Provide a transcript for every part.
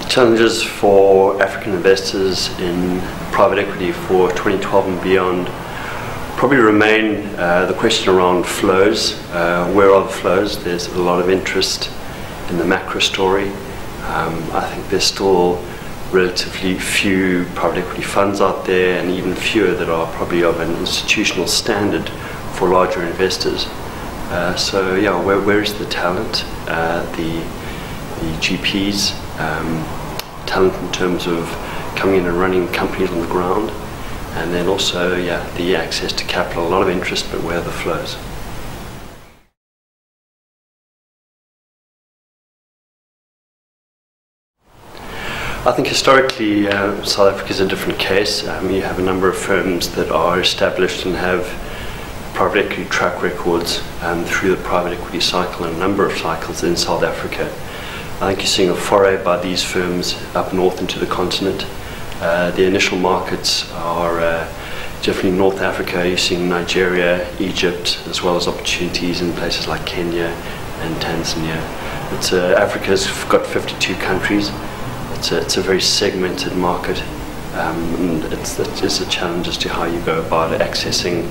Challenges for African investors in private equity for 2012 and beyond probably remain the question around flows. Where are the flows? There's a lot of interest in the macro story. I think there's still relatively few private equity funds out there, and even fewer that are probably of an institutional standard for larger investors. So yeah, where is the talent? The GPs, talent in terms of coming in and running companies on the ground, and then also the access to capital. A lot of interest, but where are the flows? I think historically South Africa is a different case. You have a number of firms that are established and have private equity track records through the private equity cycle and a number of cycles in South Africa. I think you're seeing a foray by these firms up north into the continent. The initial markets are definitely North Africa. You're seeing Nigeria, Egypt, as well as opportunities in places like Kenya and Tanzania. Africa's got 52 countries. It's a very segmented market, and it's a challenge as to how you go about accessing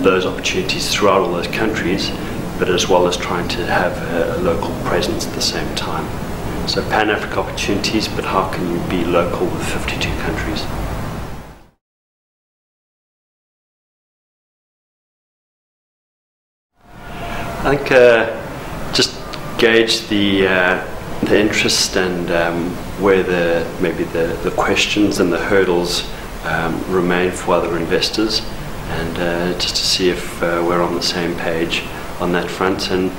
those opportunities throughout all those countries, but as well as trying to have a local presence at the same time. So Pan-African opportunities, but how can you be local with 52 countries? I think just gauge the interest and where maybe the questions and the hurdles remain for other investors, and just to see if we're on the same page on that front. And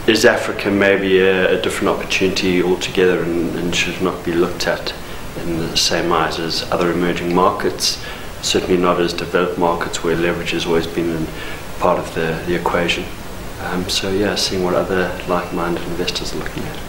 is Africa maybe a different opportunity altogether and should not be looked at in the same eyes as other emerging markets? Certainly not as developed markets where leverage has always been part of the equation. So yeah, seeing what other like-minded investors are looking at.